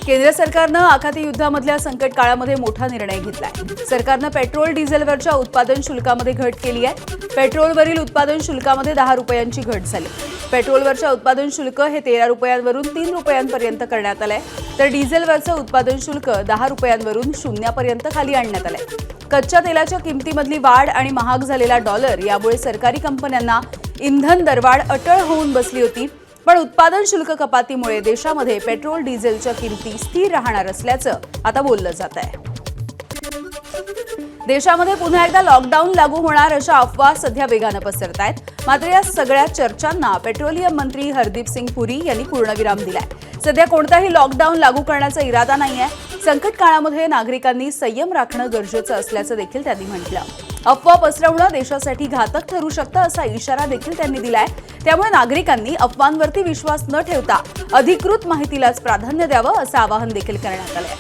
केंद्र सरकारनं आखाती युद्धामधल्या संकट काळामध्ये मोठा निर्णय घेतलाय। सरकारनं पेट्रोल डिझेलवरच्या उत्पादन शुल्कामध्ये घट केली आहे। पेट्रोलवरील उत्पादन शुल्कामध्ये 10 रुपयांची घट झाली। पेट्रोलवरच्या उत्पादन शुल्क हे 13 रुपयांवरून 3 रुपयांपर्यंत करण्यात आलंय, तर डिझेलवरचं उत्पादन शुल्क 10 रुपयांवरून शून्यापर्यंत खाली आणण्यात आलंय। कच्च्या तेलाच्या किमतीमधली वाढ आणि महाग झालेला डॉलर यामुळे सरकारी कंपन्यांना इंधन दरवाढ अटळ होऊन बसली होती। पण उत्पादन शुल्क कपातीमुळे देशामध्ये पेट्रोल डिझेलच्या किमती स्थिर राहणार असल्याचं आता बोललं जात आहे। देशामध्ये पुन्हा एकदा लॉकडाऊन लागू होणार अशा अफवा सध्या वेगानं पसरत आहेत। मात्र या सगळ्या चर्चांना पेट्रोलियम मंत्री हरदीप सिंग पुरी यांनी पूर्णविराम दिलाय। सध्या कोणताही लॉकडाऊन लागू करण्याचा इरादा नाहीये। संकट काळामध्ये नागरिकांनी संयम राखणं गरजेचं असल्याचं देखील त्यांनी म्हटलं। अफवा पसरवणं देशासाठी घातक ठरू शकतं असा इशारा देखील त्यांनी दिलाय। त्यामुळे नागरिकांनी अफवांवरती विश्वास न ठेवता अधिकृत माहितीलाच प्राधान्य द्यावं असं आवाहन देखील करण्यात आलंय।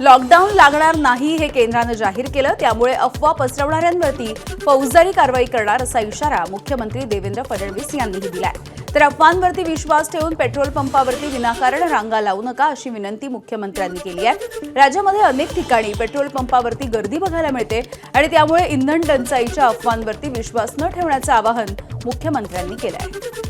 लॉकडाऊन लागणार नाही हे केंद्रानं जाहीर केलं, त्यामुळे अफवा पसरवणाऱ्यांवरती फौजदारी कारवाई करणार असा इशारा मुख्यमंत्री देवेंद्र फडणवीस यांनीही दिलाय। तर अफवांवरती विश्वास ठेवून पेट्रोल पंपावरती विनाकारण रांगा लावू नका अशी विनंती मुख्यमंत्र्यांनी केली आहे। राज्यामध्ये अनेक ठिकाणी पेट्रोल पंपावरती गर्दी बघायला मिळते आणि त्यामुळे इंधन टंचाईच्या अफवांवरती विश्वास न ठेवण्याचं आवाहन मुख्यमंत्र्यांनी केलं आहे।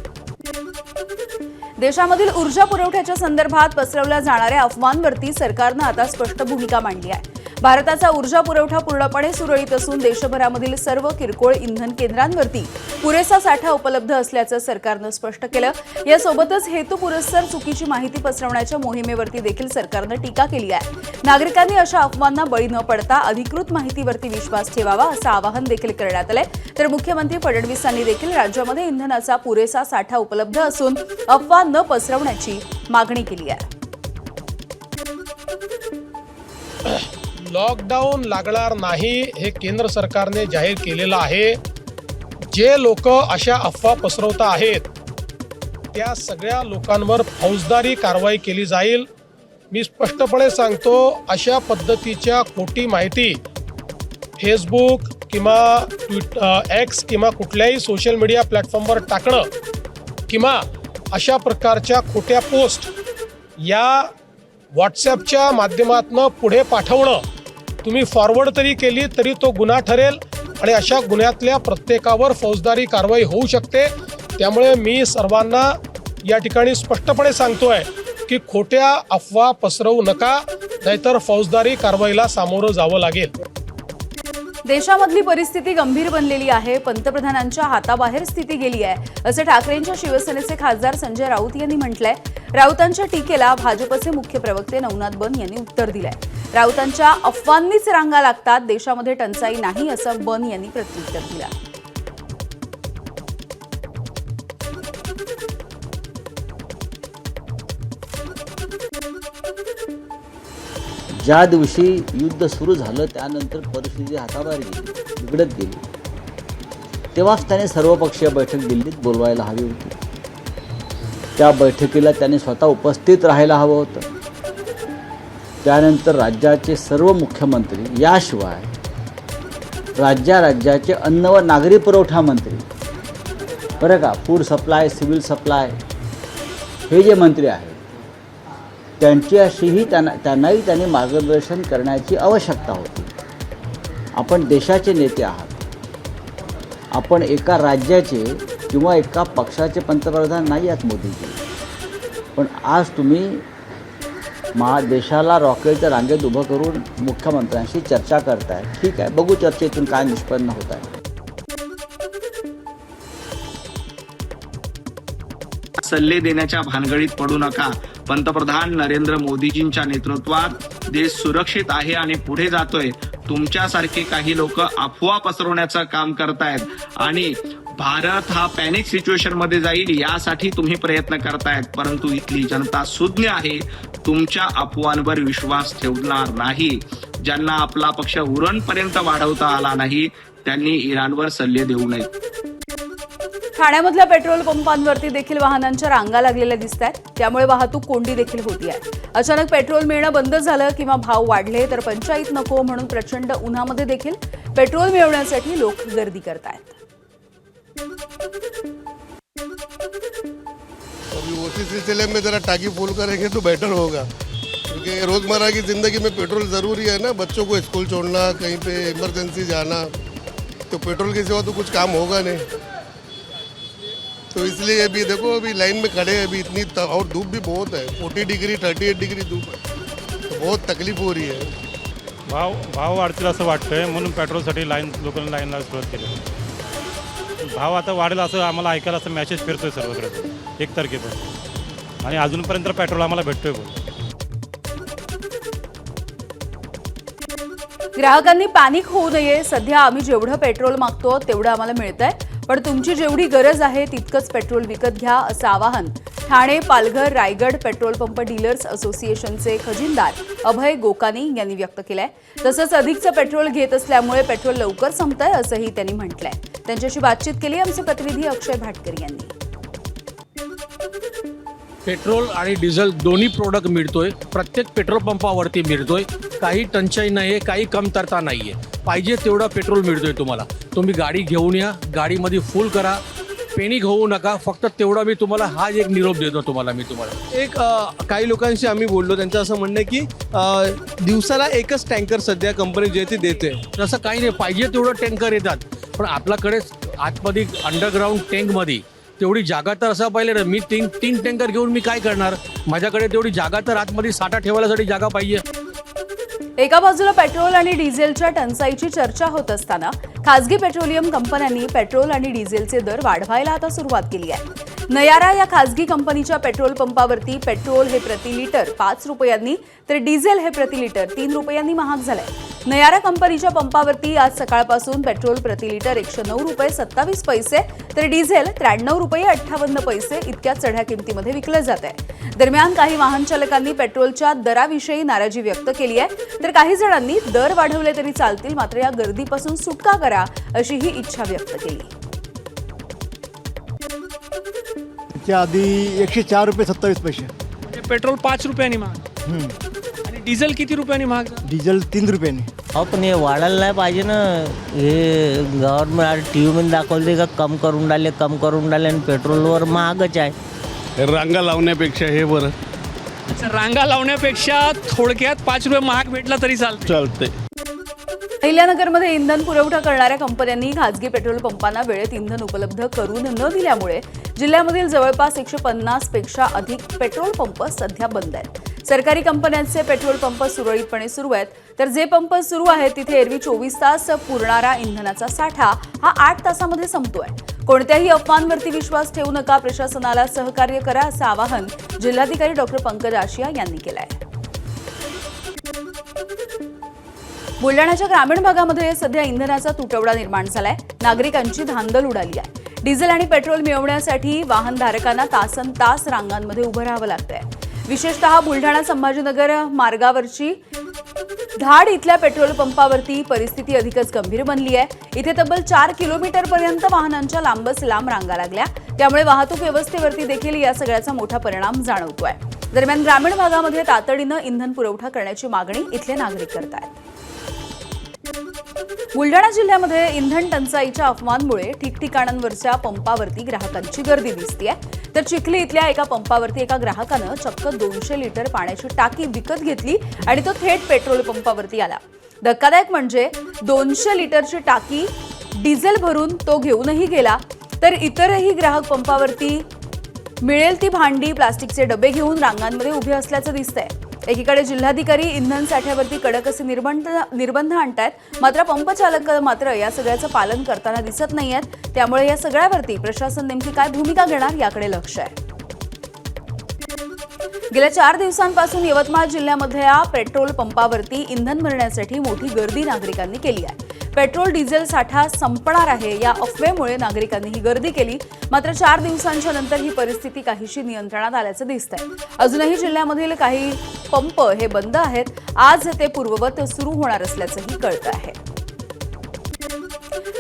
देशामधील ऊर्जा पुरवठ्याच्या संदर्भात पसरवल्या जाणाऱ्या अफवांवरती सरकारनं आता स्पष्ट भूमिका मांडली आहे। भारताचा ऊर्जा पुरवठा पूर्णपणे सुरळीत असून देशभरामधील सर्व किरकोळ इंधन केंद्रांवरती पुरेसा साठा उपलब्ध असल्याचं सरकारनं स्पष्ट केलं। यासोबतच हेतुपुरस्सर चुकीची माहिती पसरवण्याच्या मोहिमेवरती देखील सरकारनं टीका केली आहे। नागरिकांनी अशा अफवांना बळी न पडता अधिकृत माहितीवरती विश्वास ठेवावा असं आवाहन देखील करण्यात आलंय। तर मुख्यमंत्री फडणवीसांनी देखील राज्यामध्ये इंधनाचा पुरेसा साठा उपलब्ध असून अफवा न पसरवण्याची मागणी केली आहे। लॉकडाऊन लागणार नाही हे केंद्र सरकारने जाहीर केलेलं आहे। जे लोक अशा अफवा पसरवत आहेत त्या सगळ्या लोकांवर फौजदारी कारवाई केली जाईल। मी स्पष्टपणे सांगतो, अशा पद्धतीच्या खोटी माहिती फेसबुक किंवा एक्स किंवा कुठल्याही सोशल मीडिया प्लॅटफॉर्मवर टाकणं किंवा अशा प्रकारच्या खोट्या पोस्ट या व्हॉट्सॲपच्या माध्यमातून पुढे पाठवणं, तुम्ही फॉरवर्ड तरी केली तरी तो गुन्हा ठरेल आणि अशा गुन्ह्यातल्या प्रत्येकावर फौजदारी कारवाई होऊ शकते। त्यामुळे मी सर्वांना या ठिकाणी स्पष्टपणे सांगतोय की खोट्या अफवा पसरवू नका, नाहीतर फौजदारी कारवाईला सामोरं जावं लागेल। देशामधली परिस्थिती गंभीर बनलेली आहे, पंतप्रधानांच्या हाताबाहेर स्थिती गेली आहे असं ठाकरेंच्या शिवसेनेचे खासदार संजय राऊत यांनी म्हटलंय। राऊतांच्या टीकेला भाजपचे मुख्य प्रवक्ते नवनाथ बन यांनी उत्तर दिलंय। राऊतांच्या अफवांनीच रांगा लागतात, देशामध्ये टंचाई नाही असं बन यांनी प्रत्युत्तर दिलं। ज्या दिवशी युद्ध सुरू झालं त्यानंतर परिस्थिती हाताबाहेर गेली, बिघडत गेली, तेव्हाच त्याने सर्वपक्षीय बैठक दिल्लीत बोलवायला हवी होती। त्या बैठकीला त्याने स्वतः उपस्थित राहायला हवं होतं। त्यानंतर राज्याचे सर्व मुख्यमंत्री, याशिवाय राज्याचे अन्न व नागरी पुरवठा मंत्री, बरं का, फूड सप्लाय, सिव्हिल सप्लाय, हे जे मंत्री आहेत त्यांच्याशीही त्यांनाही त्यांनी मार्गदर्शन करण्याची आवश्यकता होती। आपण देशाचे नेते आहात, आपण एका राज्याचे किंवा एका पक्षाचे पंतप्रधान नाही आहात मोदीजी, पण आज तुम्ही देशाला रॉकेलच्या रांगेत उभं करून मुख्यमंत्र्यांशी चर्चा करताय। ठीक आहे, बघू चर्चेतून काय निष्पन्न होत आहे। सल्ले देण्याच्या भानगडीत पडू नका। पंतप्रधान नरेंद्र मोदीजींच्या नेतृत्वात देश सुरक्षित आहे आणि पुढे जातोय। तुमच्यासारखे काही लोक अफवा पसरवण्याचं काम करतायत आणि भारत हा पॅनिक सिच्युएशन मध्ये जाईल यासाठी तुम्ही प्रयत्न करतायत, परंतु इथली जनता सुज्ञ आहे, तुमच्या अफवांवर विश्वास ठेवणार नाही। ज्यांना आपला पक्ष उरणपर्यंत वाढवता आला नाही त्यांनी इराणवर सल्ले देऊ नयेत। ठाण्यामधल्या पेट्रोल पंपांवरती देखील वाहनांच्या रांगा लागलेल्या दिसत आहेत, त्यामुळे वाहतूक कोंडी देखील होती आहे। अचानक पेट्रोल मिळणं बंद झालं किंवा भाव वाढले तर पंचायत नको म्हणून प्रचंड उन्हामध्ये देखील पेट्रोल मिळवण्यासाठी लोक गर्दी करतायत। अभी उसी सिलसिले में ज़रा टाकी फुल करेंगे तो बेटर होगा, क्योंकि रोज़मर्रा की ज़िंदगी में पेट्रोल ज़रूरी है ना। बच्चों को स्कूल छोड़ना, कहीं पे इमरजेंसी जाना, तो पेट्रोल के सिवा तो कुछ काम होगा नहीं। तो इसलिए अभी देखो, अभी लाइन में खड़े हैं, अभी इतनी और धूप भी बहुत है, 40 डिग्री 38 डिग्री धूप है, तो बहुत तकलीफ हो रही है। भाव वाढतील असं वाटतंय, म्हणून पेट्रोलसाठी लोकांनी लाईनला सुरुवात केली. भाव आता वाढेल असं आम्हाला ऐकायला असं मॅसेज फिरतोय सर्वकडे 1 तारखेपासून, आणि अजूनपर्यंत पेट्रोल आम्हाला भेटतोय. ग्राहकांनी पॅनिक होऊ नये. सध्या आम्ही जेवढं पेट्रोल मागतो तेवढं आम्हाला मिळतंय, पण तुमची जेवढी गरज आहे तितकंच पेट्रोल विकत घ्या, असं आवाहन Thane, Palghar, Raigad petrol pump dealers असोसिएशनचे खजिनदार अभय गोकानी यांनी व्यक्त केलंय. तसंच अधिकचं पेट्रोल घेत असल्यामुळे पेट्रोल लवकर संपतंय असंही त्यांनी म्हटलंय. त्यांच्याशी बातचीत केली आमचे प्रतिनिधी अक्षय भाटकर यांनी. पेट्रोल आणि डिझेल दोन्ही प्रोडक्ट मिळतोय, प्रत्येक पेट्रोल पंपावरती मिळतोय. काही टंचाई नाही आहे, काही कमतरता नाही आहे. पाहिजे तेवढा पेट्रोल मिळतोय तुम्हाला. तुम्ही गाडी घेऊन या, गाडीमध्ये फुल करा, पॅनिक होऊ नका. फक्त तेवढा मी तुम्हाला हा एक निरोप देतो तुम्हाला. काही लोकांशी आम्ही बोललो, त्यांचं असं म्हणणं आहे की दिवसाला एकच टँकर सध्या कंपनी जे ती देते. तसं काही नाही, पाहिजे तेवढं टँकर येतात, पण आपल्याकडे आतमध्ये अंडरग्राऊंड टँकमध्ये तेवढी जागा तर असा पाहिजे ना. मी तीन टँकर घेऊन मी काय करणार? माझ्याकडे तेवढी जागा तर आतमध्ये साठा ठेवायसाठी जागा पाहिजे. एका बाजूला पेट्रोल आणि डिझेलच्या टंचाईची चर्चा होत असताना खासगी पेट्रोलियम कंपन्यांनी पेट्रोल आणि डिझेलचे दर वाढवायला आता सुरुवात केली आहे. नयारा या खासगी कंपनीच्या पेट्रोल पंपावरती पेट्रोल हे प्रति लिटर 5 रुपयांनी तर डिझेल हे प्रति लिटर 3 रुपयांनी महाग झालंय. नयारा कंपनीच्या पंपावरती आज सकाळपासून पेट्रोल प्रति लिटर 109 रुपये 27 पैसे तर डिझेल 93 रुपये 58 पैसे इतक्या चढ्या किमतीमध्ये विकलं जात आहे. दरम्यान काही वाहन चालकांनी पेट्रोलच्या दराविषयी नाराजी व्यक्त केली आहे, तर काही जणांनी दर वाढवले तरी चालतील, मात्र या गर्दीपासून सुटका करा अशी ही इच्छा व्यक्त केली. त्याच्या आधी 104 रुपये 27 पैसे. पेट्रोल 5 रुपयांनी महाग आणि डिझेल किती रुपयांनी महाग? डिझेल 3 रुपयांनी. हो, पण हे वाढायला नाही पाहिजे ना. हे गव्हर्नमेंट टी व्हीमध्ये दाखवते का कम करून राहिले आणि पेट्रोलवर महागच आहे. रांगा लावण्यापेक्षा हे बरं. रांगा लावण्यापेक्षा थोडक्यात 5 रुपये महाग भेटला तरी चालते. अहिल्यानगरमध्ये इंधन पुरवठा करणाऱ्या कंपन्यांनी खासगी पेट्रोल पंपांना वेळेत इंधन उपलब्ध करून न दिल्यामुळे जिल्ह्यामधील जवळपास 150 पेक्षा अधिक पेट्रोल पंप सध्या बंद आहेत. सरकारी कंपन्यांचे पेट्रोल पंप सुरळीतपणे सुरू आहेत, तर जे पंप सुरू आहेत तिथे एरवी 24 तास पुरणारा इंधनाचा साठा हा 8 तासामध्ये संपतोय. कोणत्याही अफवांवरती विश्वास ठेवू नका, प्रशासनाला सहकार्य करा असं आवाहन जिल्हाधिकारी डॉक्टर पंकज आशिया यांनी केलं आहे. बुलढाण्याच्या ग्रामीण भागामध्ये सध्या इंधनाचा तुटवडा निर्माण झालाय. नागरिकांची धांदल उडाली आहे. डिझेल आणि पेट्रोल मिळवण्यासाठी वाहनधारकांना तासनतास रांगांमध्ये उभं राहावं लागतंय. विशेषतः बुलढाणा संभाजीनगर मार्गावरची धाड इथल्या पेट्रोल पंपावरती परिस्थिती अधिकच गंभीर बनली आहे. इथे तब्बल 4 किलोमीटरपर्यंत वाहनांच्या लांबच लांब रांगा लागल्या. त्यामुळे वाहतूक व्यवस्थेवरती देखील या सगळ्याचा मोठा परिणाम जाणवतोय. दरम्यान ग्रामीण भागामध्ये तातडीनं इंधन पुरवठा करण्याची मागणी इथले नागरिक करतायत. बुलढाणा जिल्ह्यामध्ये इंधन टंचाईच्या अफवांमुळे ठिकठिकाणांवरच्या पंपावरती ग्राहकांची गर्दी दिसतेय. तर चिखली इथल्या एका पंपावरती एका ग्राहकानं चक्क 200 लिटर पाण्याची टाकी विकत घेतली आणि तो थेट पेट्रोल पंपावरती आला. धक्कादायक म्हणजे 200 लिटरची टाकी डिझेल भरून तो घेऊनही गेला, तर इतरही ग्राहक पंपावरती मिळेल ती भांडी प्लास्टिकचे डबे घेऊन रांगांमध्ये उभे असल्याचं दिसतंय. एकीकडे जिल्हाधिकारी इंधन साठ्यावरती कडक असे निर्बंध आणतायत, मात्र पंपचालक मात्र या सगळ्याचं पालन करताना दिसत नाहीयेत. त्यामुळे या सगळ्यावरती प्रशासन नेमकी काय भूमिका घेणार याकडे लक्ष आहे. गेल्या 4 दिवसांपासून यवतमाळ जिल्ह्यामधल्या पेट्रोल पंपावरती इंधन भरण्यासाठी मोठी गर्दी नागरिकांनी केली आहे. पेट्रोल डिझेल साठा संपणार आहे या अफवेमुळे नागरिकांनी ही गर्दी केली. मात्र 4 दिवसांच्या नंतर ही परिस्थिती काहीशी नियंत्रणात आल्याचं दिसतंय. अजूनही जिल्ह्यामधील काही पंप हे बंद आहेत. आज ते पूर्ववत सुरू होणार असल्याचंही कळतं आहे.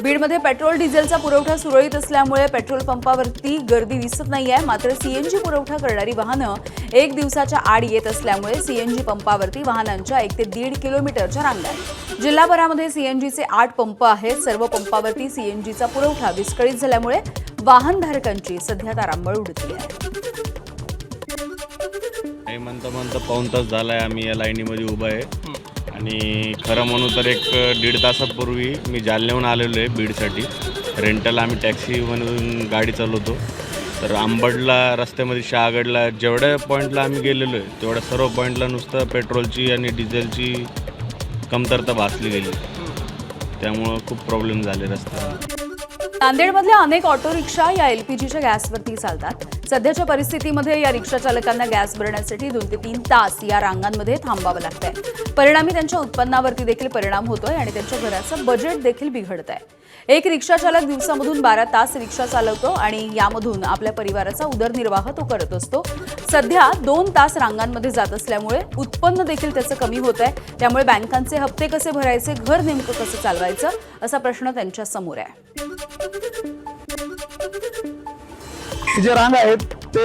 बीडमध्ये पेट्रोल डिझेलचा पुरवठा सुरळीत असल्यामुळे पेट्रोल पंपावरती गर्दी दिसत नाहीये. मात्र सीएनजी पुरवठा करणारी वाहनं 1 दिवसाच्या आड येत असल्यामुळे सीएनजी पंपावरती वाहनांच्या 1 ते 1.5 किलोमीटरच्या रांगा आहेत. जिल्हाभरामध्ये सीएनजीचे 8 पंप आहेत. सर्व पंपावरती सीएनजीचा पुरवठा विस्कळीत झाल्यामुळे वाहनधारकांची सध्या तारांबळ उडती आहे. नाही म्हणता पाऊण तास झाला आहे आम्ही या लाईनीमध्ये उभा आहे. आणि खरं म्हणू तर एक 1.5 तासापूर्वी मी जालन्याहून आलेलो आहे बीडसाठी. रेंटल आम्ही टॅक्सीमधून गाडी चालवतो. तर आंबडला रस्त्यामध्ये शहागडला जेवढ्या पॉईंटला आम्ही गेलेलो आहे तेवढ्या सर्व पॉईंटला नुसतं पेट्रोलची आणि डिझेलची कमतरता भासली गेली. त्यामुळं खूप प्रॉब्लेम झाले रस्त्यावर. नांदेडमधल्या अनेक ऑटो रिक्षा या एलपीजीच्या गॅसवरती चालतात. सध्याच्या परिस्थितीमध्ये या रिक्षा चालकांना गॅस भरण्यासाठी 2 ते 3 तास या रांगांमध्ये थांबावं लागतंय. परिणामी त्यांच्या उत्पन्नावरती देखील परिणाम होतोय आणि त्यांच्या घराचं बजेट देखील बिघडत आहे. एक रिक्षा चालक दिवसामधून 12 तास रिक्षा चालवतो आणि यामधून आपल्या परिवाराचा उदरनिर्वाह तो करत असतो. सध्या 2 तास रांगांमध्ये जात असल्यामुळे उत्पन्न देखील त्याचं कमी होत आहे. त्यामुळे बँकांचे हप्ते कसे भरायचे, घर नेमकं कसं चालवायचं असा प्रश्न त्यांच्या समोर आहे. जे रांग आहेत ते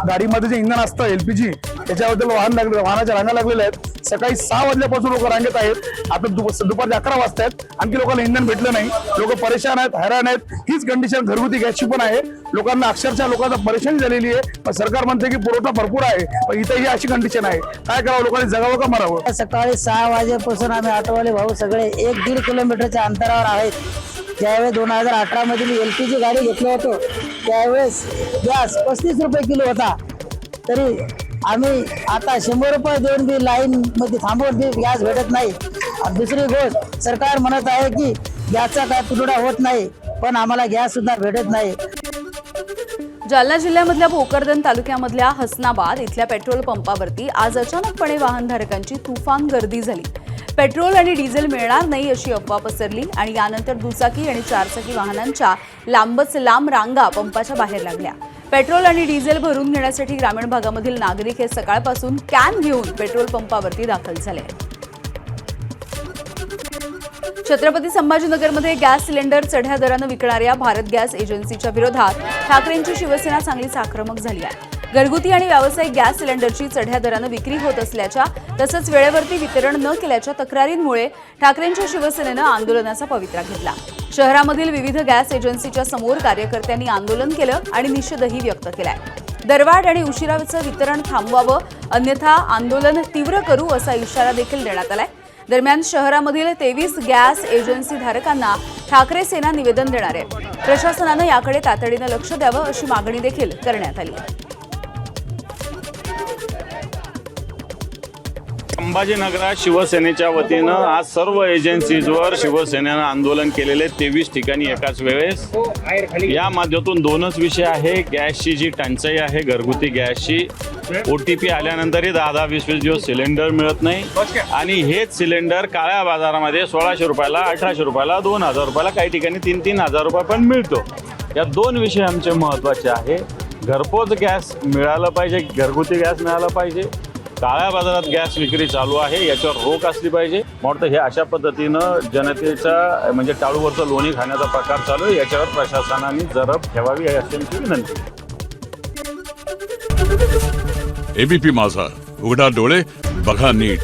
गाडीमध्ये जे इंधन असतं एलपीजी त्याच्याबद्दल वाहनाच्या रांगा लागलेल्या आहेत. सकाळी 6 वाजल्यापासून लोक रांगेत आहेत. आता दुपारचे 11 वाजतायत, आणखी लोकांना इंधन भेटलं नाही. लोक परेशान आहेत, हैराण आहेत. हीच कंडिशन घरगुती गॅसची पण आहे. लोकांना अक्षरशः लोकांना परेशानी झालेली आहे. पण सरकार म्हणते की पुरवठा भरपूर आहे, पण इथंही अशी कंडिशन आहे. काय करावं, लोकांनी जगावं का मरावं? सकाळी 6 वाजेपासून आम्ही ऑटोवाले भाऊ सगळे 1-1.5 किलोमीटरच्या अंतरावर आहेत. ज्यावेळेस 2018 मध्ये मी LPG गाडी घेतलं होतो त्यावेळेस गॅस 35 रुपये किलो होता. तरी आम्ही आता 100 रुपये देऊन बी लाईन मध्ये थांबवून बी गॅस भेटत नाही. आणि दुसरी गोष्ट, सरकार म्हणत आहे की गॅसचा काय तुटवडा होत नाही, पण आम्हाला गॅस सुद्धा भेटत नाही. जालना जिल्ह्यामधल्या भोकरदन तालुक्यामधल्या हसनाबाद इथल्या पेट्रोल पंपावरती आज अचानकपणे वाहनधारकांची तुफान गर्दी झाली. पेट्रोल आणि डिझेल मिळणार नाही अशी अफवा पसरली आणि यानंतर दुचाकी आणि 4चाकी वाहनांच्या लांबच लांब रांगा पंपाच्या बाहेर लागल्या. पेट्रोल आणि डिझेल भरून घेण्यासाठी ग्रामीण भागामधील नागरिक हे सकाळपासून कॅन घेऊन पेट्रोल पंपावरती दाखल झाले. छत्रपती संभाजीनगरमध्ये गॅस सिलेंडर चढ्या दरानं विकणाऱ्या भारत गॅस एजन्सीच्या विरोधात ठाकरेंची शिवसेना चांगलीच आक्रमक झाली आहे. घरगुती आणि व्यावसायिक गॅस सिलेंडरची चढ्या दरानं विक्री होत असल्याच्या तसंच वेळेवरती वितरण न केल्याच्या तक्रारींमुळे ठाकरेंच्या शिवसेनेनं आंदोलनाचा पवित्रा घेतला. शहरामधील विविध गॅस एजन्सीच्या समोर कार्यकर्त्यांनी आंदोलन केलं आणि निषेधही व्यक्त केलाय. दरवाढ आणि उशिराचं वितरण थांबवावं, अन्यथा आंदोलन तीव्र करू असा इशारा देखील देण्यात आलाय. दरम्यान शहरामधील 23 गॅस एजन्सी धारकांना ठाकरे सेना निवेदन देणार आहे. प्रशासनानं याकडे तातडीनं लक्ष द्यावं अशी मागणी देखील करण्यात आली. संभाजीनगरात शिवसेनेच्या वतीनं आज सर्व एजन्सीजवर शिवसेनेनं आंदोलन केलेले 23 ठिकाणी एकाच वेळेस. या माध्यमातून 2च विषय आहे. गॅसची जी टंचाई आहे घरगुती गॅसची, OTP आल्यानंतरही 10-20 दिवस सिलेंडर मिळत नाही आणि हेच सिलेंडर काळ्या बाजारामध्ये 1600 रुपयाला, 1800 रुपयाला, 2000 रुपयाला, काही ठिकाणी 3,000 रुपये पण मिळतो. या 2 विषय आमचे महत्त्वाचे आहे. घरपोच गॅस मिळालं पाहिजे, घरगुती गॅस मिळाला पाहिजे. काळ्या बाजारात गॅस विक्री चालू आहे, याच्यावर रोख असली पाहिजे. मला वाटतं हे अशा पद्धतीनं जनतेचा म्हणजे टाळूवरचं लोणी खाण्याचा प्रकार चालू आहे. याच्यावर प्रशासनाने जरब ठेवावी अशी आमची विनंती. ABP माझा, उघडा डोळे बघा नीट.